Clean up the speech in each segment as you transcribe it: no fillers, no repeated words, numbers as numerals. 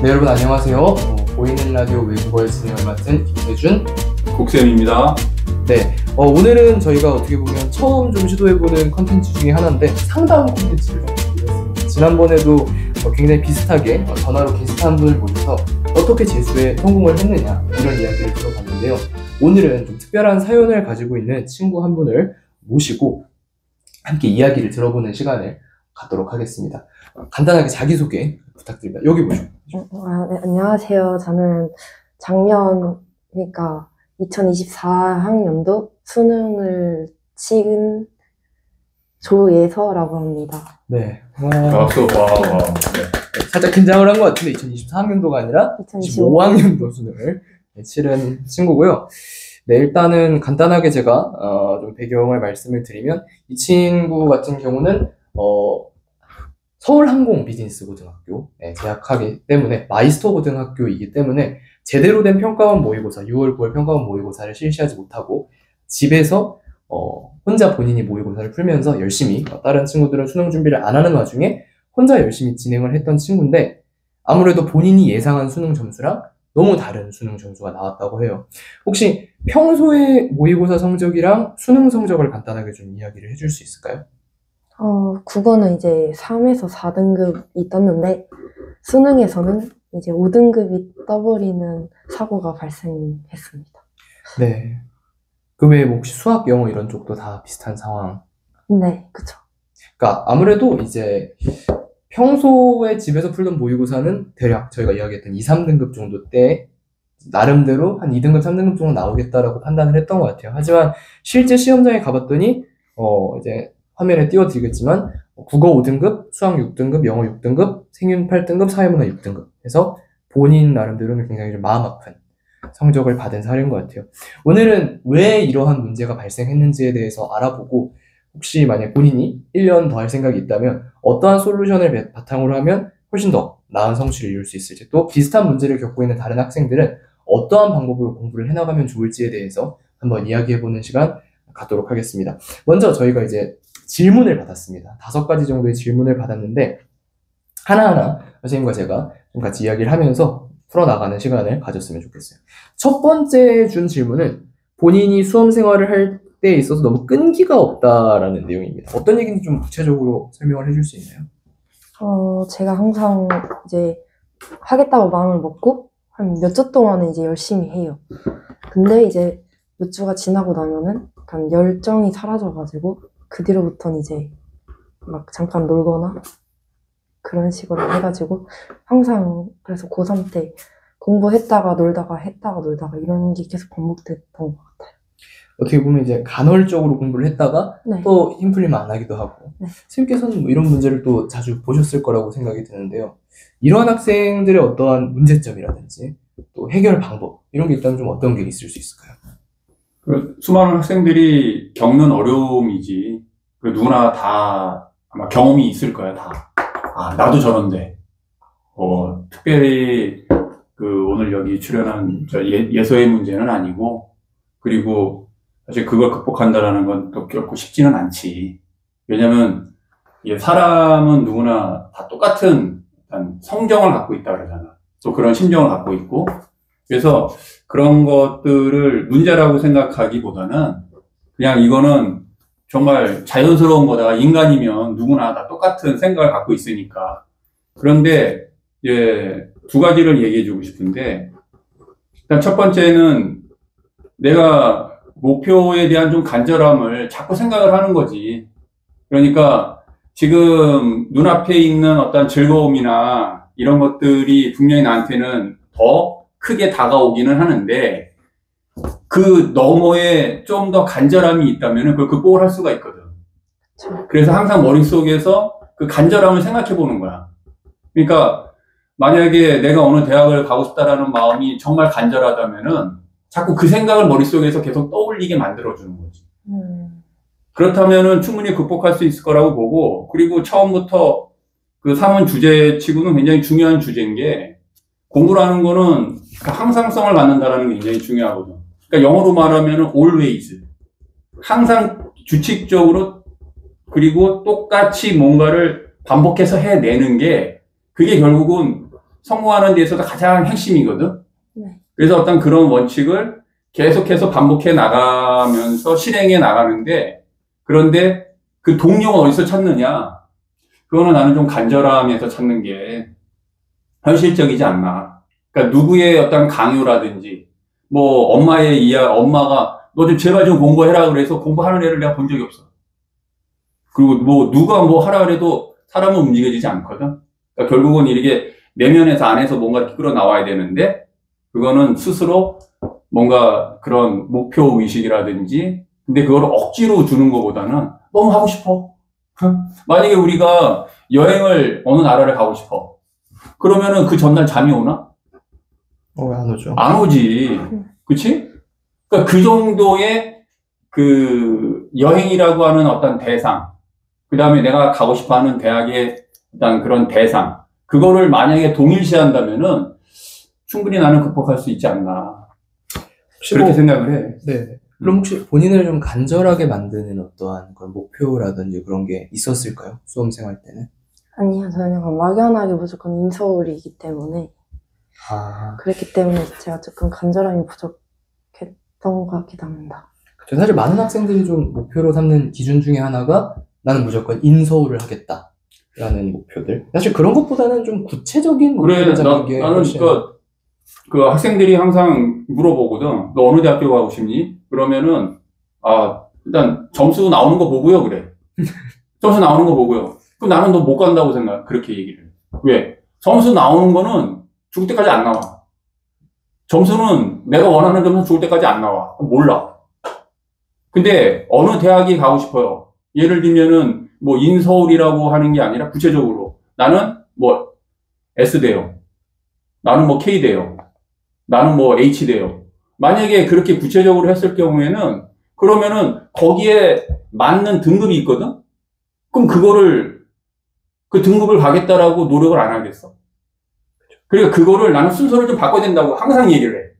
네, 여러분 안녕하세요. 보이는 라디오 외국어의 진행을 맡은 김세준 곡쌤입니다. 네, 오늘은 저희가 어떻게 보면 처음 좀 시도해보는 컨텐츠 중에 하나인데 상담 컨텐츠를 좀 준비했습니다. 지난번에도 굉장히 비슷하게 전화로 게스트 한 분을 모셔서 어떻게 재수에 성공을 했느냐 이런 이야기를 들어봤는데요. 오늘은 좀 특별한 사연을 가지고 있는 친구 한 분을 모시고 함께 이야기를 들어보는 시간을 갖도록 하겠습니다. 간단하게 자기소개 부탁드립니다. 여기 보시죠. 네, 안녕하세요. 저는 작년, 그러니까 2024학년도 수능을 치은 조예서라고 합니다. 네. 박수. 와. 살짝 긴장을 한 것 같은데 2024학년도가 아니라 2025학년도 수능을 치른 친구고요. 네, 일단은 간단하게 제가 좀 배경을 말씀을 드리면 이 친구 같은 경우는 서울항공비즈니스고등학교에 재학하기 때문에 마이스터 고등학교이기 때문에 제대로 된 평가원 모의고사 6월 9월 평가원 모의고사를 실시하지 못하고 집에서 혼자 본인이 모의고사를 풀면서 열심히 다른 친구들은 수능 준비를 안 하는 와중에 혼자 열심히 진행을 했던 친구인데 아무래도 본인이 예상한 수능 점수랑 너무 다른 수능 점수가 나왔다고 해요. 혹시 평소에 모의고사 성적이랑 수능 성적을 간단하게 좀 이야기를 해줄 수 있을까요? 국어는 이제 3에서 4등급이 떴는데 수능에서는 이제 5등급이 떠버리는 사고가 발생했습니다. 네. 그 외에 뭐 혹시 수학, 영어 이런 쪽도 다 비슷한 상황? 네, 그쵸. 그러니까 아무래도 이제 평소에 집에서 풀던 모의고사는 대략 저희가 이야기했던 2, 3등급 정도 때 나름대로 한 2등급, 3등급 정도 나오겠다라고 판단을 했던 것 같아요. 하지만 실제 시험장에 가봤더니 이제 화면에 띄워드리겠지만 국어 5등급, 수학 6등급, 영어 6등급, 생윤 8등급, 사회문화 6등급 해서 본인 나름대로는 굉장히 좀 마음 아픈 성적을 받은 사례인 것 같아요. 오늘은 왜 이러한 문제가 발생했는지에 대해서 알아보고 혹시 만약 본인이 1년 더 할 생각이 있다면 어떠한 솔루션을 바탕으로 하면 훨씬 더 나은 성취를 이룰 수 있을지, 또 비슷한 문제를 겪고 있는 다른 학생들은 어떠한 방법으로 공부를 해나가면 좋을지에 대해서 한번 이야기해보는 시간 갖도록 하겠습니다. 먼저 저희가 이제 질문을 받았습니다. 5가지 정도의 질문을 받았는데 하나하나 선생님과 제가 좀 같이 이야기를 하면서 풀어나가는 시간을 가졌으면 좋겠어요. 첫 번째 준 질문은 본인이 수험 생활을 할 때에 있어서 너무 끈기가 없다라는 내용입니다. 어떤 얘기인지 좀 구체적으로 설명을 해줄 수 있나요? 제가 항상 이제 하겠다고 마음을 먹고 한 몇 주 동안은 이제 열심히 해요. 근데 이제 몇 주가 지나고 나면은 약간 열정이 사라져가지고 그 뒤로부터는 이제 막 잠깐 놀거나 그런 식으로 해가지고 항상 그래서 고3 때 공부했다가 놀다가 했다가 놀다가 이런 게 계속 반복됐던 것 같아요. 어떻게 보면 이제 간헐적으로 공부를 했다가 네. 또 힘 풀리면 안 하기도 하고 네. 선생님께서는 뭐 이런 문제를 또 자주 보셨을 거라고 생각이 드는데요. 이러한 학생들의 어떠한 문제점이라든지 또 해결 방법 이런 게 있다면 좀 어떤 게 있을 수 있을까요? 수많은 학생들이 겪는 어려움이지. 누구나 다 아마 경험이 있을 거야, 다. 나도 저런데. 특별히 오늘 여기 출연한 예서의 문제는 아니고, 그리고 사실 그걸 극복한다라는 건 또 결코 쉽지는 않지. 왜냐면 사람은 누구나 다 똑같은 성정을 갖고 있다 그러잖아. 또 그런 심정을 갖고 있고. 그래서 그런 것들을 문제라고 생각하기보다는 그냥 이거는 정말 자연스러운 거다. 인간이면 누구나 다 똑같은 생각을 갖고 있으니까. 그런데 이제 2가지를 얘기해 주고 싶은데, 일단 첫 번째는 내가 목표에 대한 좀 간절함을 자꾸 생각을 하는 거지. 그러니까 지금 눈앞에 있는 어떤 즐거움이나 이런 것들이 분명히 나한테는 더 크게 다가오기는 하는데 그 너머에 좀 더 간절함이 있다면 그걸 극복을 할 수가 있거든. 그래서 항상 머릿속에서 그 간절함을 생각해 보는 거야. 그러니까 만약에 내가 어느 대학을 가고 싶다라는 마음이 정말 간절하다면은 자꾸 그 생각을 머릿속에서 계속 떠올리게 만들어주는 거지. 그렇다면은 충분히 극복할 수 있을 거라고 보고, 그리고 처음부터 그 3원 주제 치고는 굉장히 중요한 주제인 게, 공부를 하는 거는 항상성을 갖는다라는 게 굉장히 중요하거든. 그러니까 영어로 말하면은 always. 항상 규칙적으로, 그리고 똑같이 뭔가를 반복해서 해내는 게, 그게 결국은 성공하는 데 있어서 가장 핵심이거든. 네. 그래서 어떤 그런 원칙을 계속해서 반복해 나가면서 실행해 나가는데, 그런데 그 동력은 어디서 찾느냐? 그거는 나는 좀 간절함에서 찾는 게 현실적이지 않나. 그러니까 누구의 어떤 강요라든지, 뭐 엄마가 너 좀 제발 좀 공부해라 그래서 공부하는 애를 내가 본 적이 없어. 그리고 뭐 누가 뭐 하라 그래도 사람은 움직여지지 않거든. 그러니까 결국은 이렇게 내면에서 안에서 뭔가 이렇게 끌어나와야 되는데, 그거는 스스로 뭔가 그런 목표 의식이라든지, 근데 그걸 억지로 주는 것보다는 너무 하고 싶어. 만약에 우리가 여행을 어느 나라를 가고 싶어. 그러면은 그 전날 잠이 오나? 안 오죠. 안 오지. 그치? 그러니까 그 정도의 그 여행이라고 하는 어떤 대상, 그 다음에 내가 가고 싶어 하는 대학의 어떤 그런 대상, 그거를 만약에 동일시한다면은 충분히 나는 극복할 수 있지 않나. 그렇게 생각을 해. 네. 그럼 혹시 본인을 좀 간절하게 만드는 어떠한 그런 목표라든지 그런 게 있었을까요? 수험 생활 때는? 아니요, 저는 그냥 막연하게 무조건 인서울이기 때문에 그랬기 때문에 제가 조금 간절함이 부족했던 것 같기도 합니다. 사실 많은 학생들이 좀 목표로 삼는 기준 중에 하나가 나는 무조건 인서울을 하겠다라는 목표들. 사실 그런 것보다는 좀 구체적인 목표를 잡는 게 나는 훨씬... 그 학생들이 항상 물어보거든. 너 어느 대학교 가고 싶니? 그러면은 일단 점수 나오는 거 보고요, 그래. 점수 나오는 거 보고요. 그럼 나는 너 못 간다고 생각. 그렇게 얘기를 해. 왜? 점수 나오는 거는 죽을 때까지 안 나와. 점수는 내가 원하는 점수 죽을 때까지 안 나와. 몰라. 근데 어느 대학이 가고 싶어요. 예를 들면은 뭐 인서울이라고 하는 게 아니라 구체적으로 나는 뭐 S대요. 나는 뭐 K대요. 나는 뭐 H대요. 만약에 그렇게 구체적으로 했을 경우에는 그러면은 거기에 맞는 등급이 있거든? 그럼 그 등급을 가겠다라고 노력을 안 하겠어. 그러니까 그거를 나는 순서를 좀 바꿔야 된다고 항상 얘기를 해.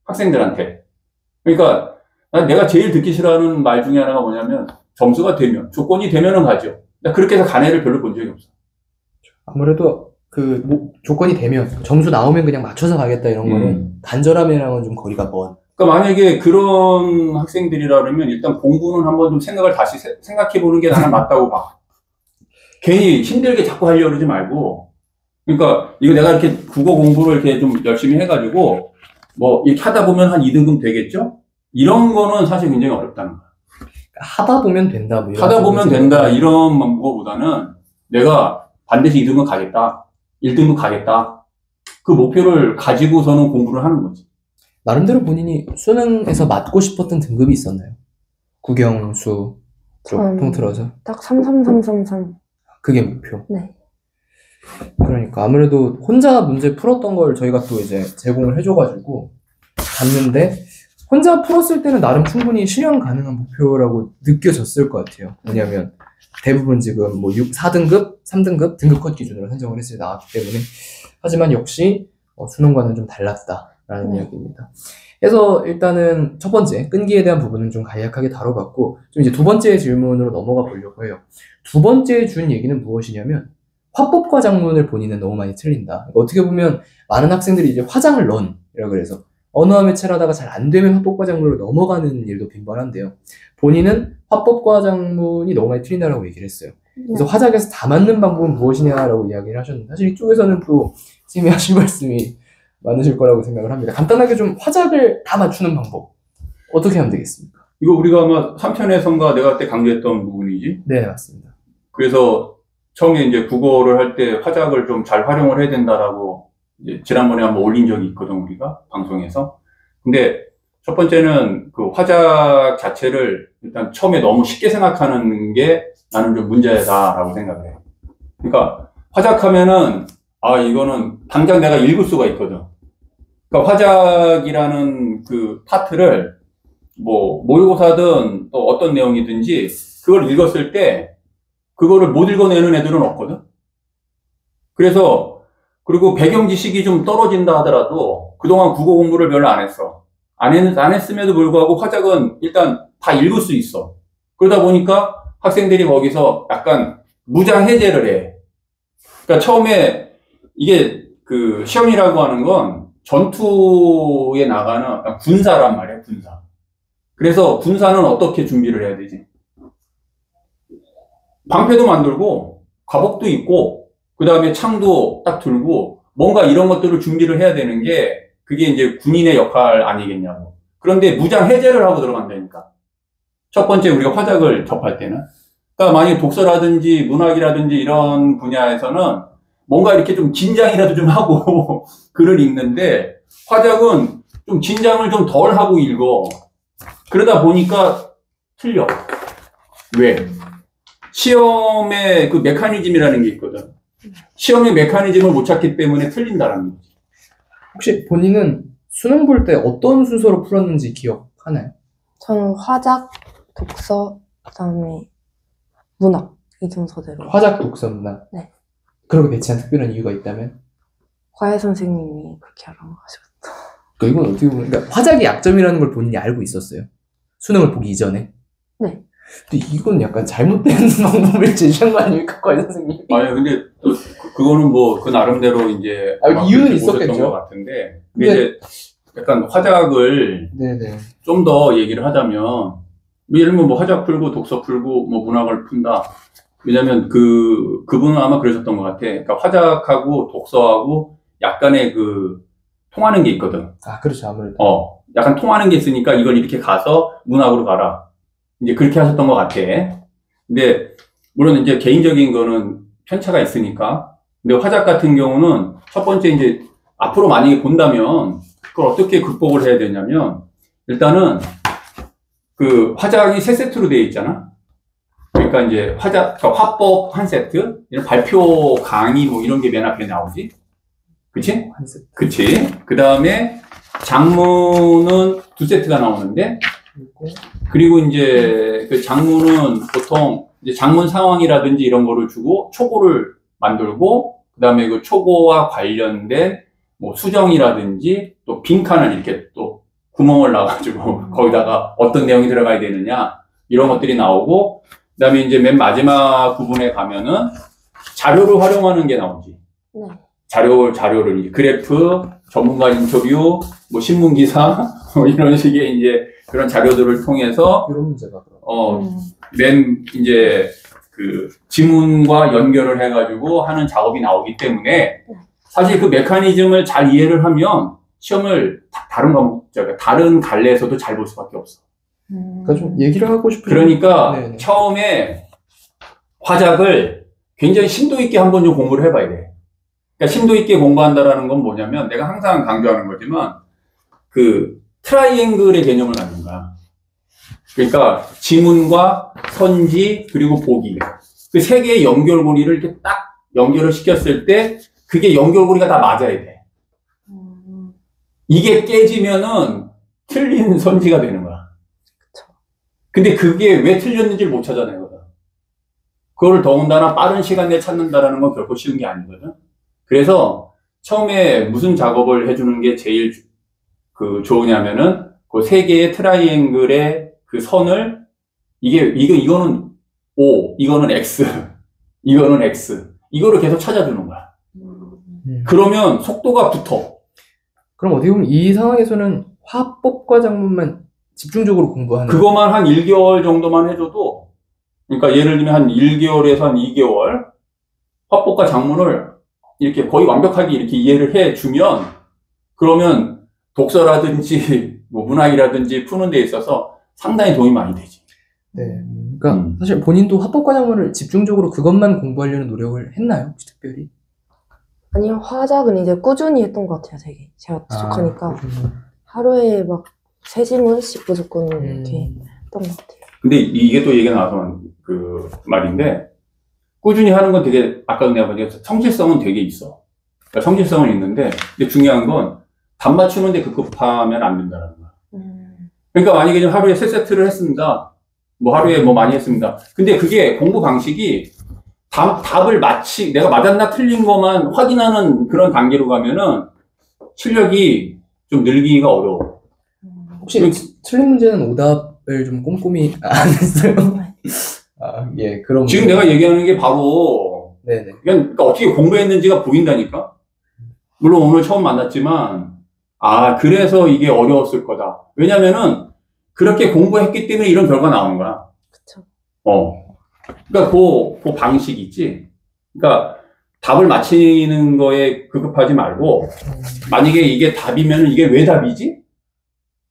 학생들한테. 그러니까 내가 제일 듣기 싫어하는 말 중에 하나가 뭐냐면 점수가 되면, 조건이 되면은 가죠. 그렇게 해서 간 애를 별로 본 적이 없어. 아무래도 조건이 되면, 점수 나오면 그냥 맞춰서 가겠다 이런 거는 간절함이랑은 좀 거리가 먼. 그러니까 만약에 그런 학생들이라면 일단 공부는 한번 좀 생각을 다시 생각해 보는 게 나는 맞다고 봐. 괜히 힘들게 자꾸 하려고 그러지 말고, 그러니까 이거 내가 이렇게 국어 공부를 이렇게 좀 열심히 해가지고 뭐 이렇게 하다 보면 한 2등급 되겠죠? 이런 거는 사실 굉장히 어렵다는 거야. 하다 보면 된다. 뭐 하다 보면 된다. 이런 거보다는 내가 반드시 2등급 가겠다. 1등급 가겠다. 그 목표를 가지고서는 공부를 하는 거지. 나름대로 본인이 수능에서 맞고 싶었던 등급이 있었나요? 국영수 쪽 통틀어서? 딱 33333. 그게 목표? 네. 그러니까 아무래도 혼자 문제 풀었던 걸 저희가 또 이제 제공을 해줘가지고 봤는데 혼자 풀었을 때는 나름 충분히 실현 가능한 목표라고 느껴졌을 것 같아요. 왜냐면 대부분 지금 뭐 4등급, 3등급 등급 컷 기준으로 선정을 했을 때 나왔기 때문에. 하지만 역시 수능과는 좀 달랐다라는 이야기입니다. 그래서 일단은 첫 번째 끈기에 대한 부분은 좀 간략하게 다뤄봤고, 좀 이제 두 번째 질문으로 넘어가 보려고 해요. 두 번째 준 얘기는 무엇이냐면 화법과 작문을 본인은 너무 많이 틀린다. 어떻게 보면 많은 학생들이 이제 화장을 넌이라고 그래서 언어와 매체를 하다가 잘 안 되면 화법과 작문으로 넘어가는 일도 빈번한데요. 본인은 화법과 작문이 너무 많이 틀린다라고 얘기를 했어요. 그래서 화작에서 다 맞는 방법은 무엇이냐라고 이야기를 하셨는데, 사실 이쪽에서는 또 선생님이 하신 말씀이 많으실 거라고 생각을 합니다. 간단하게 좀 화작을 다 맞추는 방법 어떻게 하면 되겠습니까? 이거 우리가 아마 3편에선가 내가 그때 강조했던 부분이지? 네, 맞습니다. 그래서 처음에 이제 국어를 할 때 화작을 좀 잘 활용을 해야 된다라고 이제 지난번에 한번 올린 적이 있거든, 우리가 방송에서. 근데 첫 번째는 그 화작 자체를 일단 처음에 너무 쉽게 생각하는 게 나는 좀 문제다라고 생각을 해. 그러니까 화작하면은 이거는 당장 내가 읽을 수가 있거든. 그러니까 화작이라는 그 파트를 뭐 모의고사든 또 어떤 내용이든지 그걸 읽었을 때 그거를 못 읽어내는 애들은 없거든. 그리고 배경 지식이 좀 떨어진다 하더라도 그동안 국어 공부를 별로 안 했어. 안 했음에도 불구하고 화작은 일단 다 읽을 수 있어. 그러다 보니까 학생들이 거기서 약간 무장 해제를 해. 그러니까 처음에 이게 그 시험이라고 하는 건 전투에 나가는 약간 군사란 말이야, 군사. 그래서 군사는 어떻게 준비를 해야 되지? 방패도 만들고, 갑옷도 입고, 그 다음에 창도 딱 들고, 뭔가 이런 것들을 준비를 해야 되는 게, 그게 이제 군인의 역할 아니겠냐고. 그런데 무장 해제를 하고 들어간다니까. 첫 번째 우리가 화작을 접할 때는. 그러니까 만약에 독서라든지 문학이라든지 이런 분야에서는 뭔가 이렇게 좀 긴장이라도 좀 하고 글을 읽는데, 화작은 좀 긴장을 좀 덜 하고 읽어. 그러다 보니까 틀려. 왜? 시험의 그 메커니즘이라는 게 있거든. 시험의 메커니즘을 못 찾기 때문에 틀린다라는 거지. 혹시 본인은 수능 볼 때 어떤 순서로 풀었는지 기억하나요? 저는 화작, 독서, 그다음에 문학 이 순서대로. 화작, 독서, 문학. 네. 그렇게 배치한 특별한 이유가 있다면? 과외 선생님이 그렇게 하라고 하셨죠. 그러니까 이건 어떻게 보면, 그러니까 화작이 약점이라는 걸 본인이 알고 있었어요. 수능을 보기 이전에. 네. 근데 이건 약간 잘못된 방법을 제시한 거 아닙니까, 과외 선생님이? 아니, 근데 또 그거는 뭐 그 나름대로 이제 이유는 그렇게 있었겠죠. 보셨던 것 같은데. 근데 네. 이제 약간 화작을 네네. 좀 더 얘기를 하자면, 예를 들면 뭐 화작 풀고 독서 풀고 뭐 문학을 푼다. 왜냐면 그분은 아마 그러셨던 것 같아. 그러니까 화작하고 독서하고 약간의 통하는 게 있거든. 아, 그렇죠. 아무래도. 약간 통하는 게 있으니까 이걸 이렇게 가서 문학으로 가라. 이제 그렇게 하셨던 것 같아. 근데, 물론 이제 개인적인 거는 편차가 있으니까. 근데 화작 같은 경우는 첫 번째 이제 앞으로 만약에 본다면 그걸 어떻게 극복을 해야 되냐면, 일단은 그 화작이 세 세트로 되어 있잖아. 그러니까 이제 그러니까 화법 한 세트, 이런 발표 강의 뭐 이런 게 맨 앞에 나오지. 그치? 한 세트. 그치? 그 다음에 장문은 두 세트가 나오는데, 그리고 이제 그 장문은 보통 이제 장문 상황이라든지 이런 거를 주고 초고를 만들고, 그 다음에 그 초고와 관련된 뭐 수정이라든지 또 빈칸을 이렇게 또 구멍을 놔가지고 거기다가 어떤 내용이 들어가야 되느냐 이런 것들이 나오고, 그 다음에 이제 맨 마지막 부분에 가면은 자료를 활용하는 게 나오지. 네. 자료를 이제 그래프, 전문가 인터뷰, 뭐 신문 기사 뭐 이런 식의 이제 그런 자료들을 통해서 이런 문제가 그럼. 맨 이제 그 지문과 연결을 해가지고 하는 작업이 나오기 때문에 사실 그 메커니즘을 잘 이해를 하면 시험을 다른 갈래에서도 잘 볼 수밖에 없어. 그러니까 좀 얘기를 하고 싶은. 그러니까 네네. 처음에 화작을 굉장히 심도 있게 한번 좀 공부를 해봐야 돼. 그러니까 심도 있게 공부한다라는 건 뭐냐면 내가 항상 강조하는 거지만 그 트라이앵글의 개념을 갖는 거야. 그러니까 지문과 선지 그리고 보기 그 세 개의 연결고리를 이렇게 딱 연결을 시켰을 때 그게 연결고리가 다 맞아야 돼. 이게 깨지면은 틀린 선지가 되는 거야. 근데 그게 왜 틀렸는지를 못 찾아내거든. 그거를 더군다나 빠른 시간 내에 찾는다라는 건 결코 쉬운 게 아니거든. 그래서 처음에 무슨 작업을 해주는 게 제일 좋으냐면은 그 세 개의 트라이앵글의 그 선을 이거는 O, 이거는 X, 이거는 X 이거를 계속 찾아주는 거야. 그러면 속도가 붙어. 그럼 어떻게 보면 이 상황에서는 화법과 장문만 집중적으로 공부하는. 그것만 한 1개월 정도만 해줘도, 그러니까 예를 들면 한 1개월에서 한 2개월 화법과 장문을 이렇게 거의 완벽하게 이렇게 이해를 해주면, 그러면 독서라든지 뭐 문학이라든지 푸는 데 있어서 상당히 도움이 많이 되지. 네. 그러니까 사실 본인도 화법과 장문을 집중적으로 그것만 공부하려는 노력을 했나요? 혹시 특별히? 아니요, 화작은 이제 꾸준히 했던 것 같아요, 되게. 제가 부족하니까. 하루에 막 3지문씩 무조건 이렇게 했던 것 같아요. 근데 이게 또 얘기가 나와서 그 말인데, 꾸준히 하는 건 되게, 아까 내가 보니까 성실성은 되게 있어. 그러니까 성실성은 있는데, 근데 중요한 건 답 맞추는데 급급하면 안 된다는 거야. 그러니까 만약에 좀 하루에 3세트를 했습니다. 뭐 하루에 뭐 많이 했습니다. 근데 그게 공부 방식이 답을 내가 맞았나 틀린 것만 확인하는 그런 단계로 가면은 실력이 좀 늘기가 어려워. 혹시 틀린 문제는 오답을 좀 꼼꼼히 안 했어요? 아, 예, 그럼. 지금 내가 얘기하는 게 바로, 네네. 그러니까 어떻게 공부했는지가 보인다니까? 물론 오늘 처음 만났지만, 아, 그래서 이게 어려웠을 거다. 왜냐면은, 그렇게 공부했기 때문에 이런 결과 나오는 거야. 그쵸. 그러니까 그 방식 있지. 그러니까 답을 맞히는 거에 급급하지 말고, 만약에 이게 답이면 이게 왜 답이지?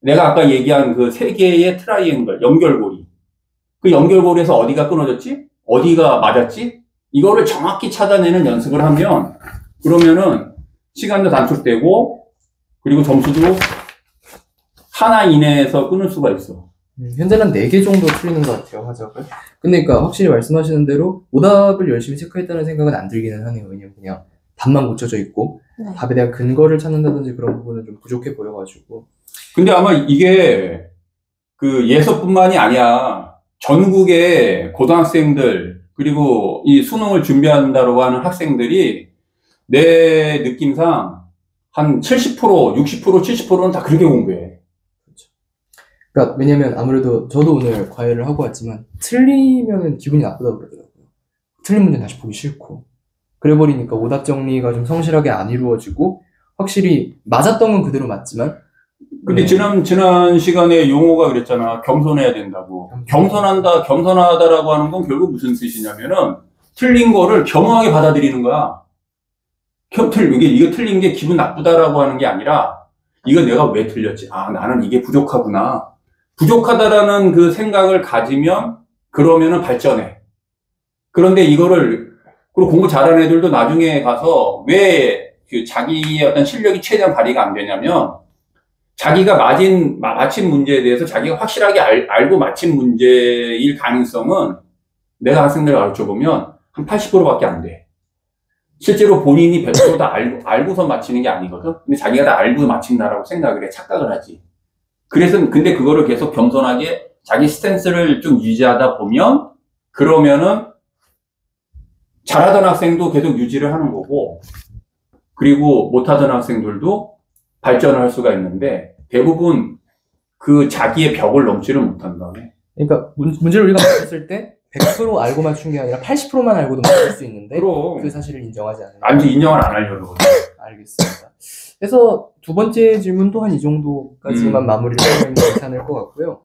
내가 아까 얘기한 그 세 개의 트라이앵글, 연결고리. 그 연결고리에서 어디가 끊어졌지? 어디가 맞았지? 이거를 정확히 찾아내는 연습을 하면, 그러면은 시간도 단축되고, 그리고 점수도 하나 이내에서 끊을 수가 있어. 현재는 4개 정도 틀리는 것 같아요, 화작을. 근데 그러니까 확실히 말씀하시는 대로 오답을 열심히 체크했다는 생각은 안 들기는 하네요. 왜냐면 그냥 답만 고쳐져 있고 네. 답에 대한 근거를 찾는다든지 그런 부분은 좀 부족해 보여가지고. 근데 아마 이게 그 예서뿐만이 아니야. 전국의 고등학생들, 그리고 이 수능을 준비한다고 하는 학생들이 내 느낌상 한 70%, 60%, 70%는 다 그렇게 공부해. 그러니까 왜냐면 아무래도 저도 오늘 과외를 하고 왔지만 틀리면은 기분이 나쁘다고 그러더라고요. 틀린 문제는 다시 보기 싫고. 그래 버리니까 오답 정리가 좀 성실하게 안 이루어지고 확실히 맞았던 건 그대로 맞지만. 근데 지난 시간에 용어가 그랬잖아. 겸손해야 된다고. 겸손하다라고 하는 건 결국 무슨 뜻이냐면은 틀린 거를 겸허하게 받아들이는 거야. 이게 틀린 게 기분 나쁘다라고 하는 게 아니라 이거 내가 왜 틀렸지? 아, 나는 이게 부족하구나. 부족하다라는 그 생각을 가지면 그러면은 발전해. 그런데 그리고 공부 잘하는 애들도 나중에 가서 왜 그 자기의 어떤 실력이 최대한 발휘가 안 되냐면 자기가 맞힌 문제에 대해서 자기가 확실하게 알고 맞힌 문제일 가능성은 내가 학생들을 가르쳐보면 한 80%밖에 안 돼. 실제로 본인이 100% 다 알고서 맞히는 게 아니거든? 근데 자기가 다 알고 맞힌다라고 생각을 해. 착각을 하지. 근데 그거를 계속 겸손하게 자기 스탠스를 좀 유지하다 보면, 그러면은 잘하던 학생도 계속 유지를 하는 거고, 그리고 못하던 학생들도 발전을 할 수가 있는데, 대부분 그 자기의 벽을 넘지를 못한다. 그러니까 문제를 우리가 맞췄을 때 100% 알고 맞춘 게 아니라 80%만 알고도 맞출 수 있는데 그럼. 그 사실을 인정하지 않는. 완전 인정을 안 하려고 그러거든. 알겠습니다. 그래서 두 번째 질문도 한 이 정도까지만 마무리를 하면 괜찮을 것 같고요.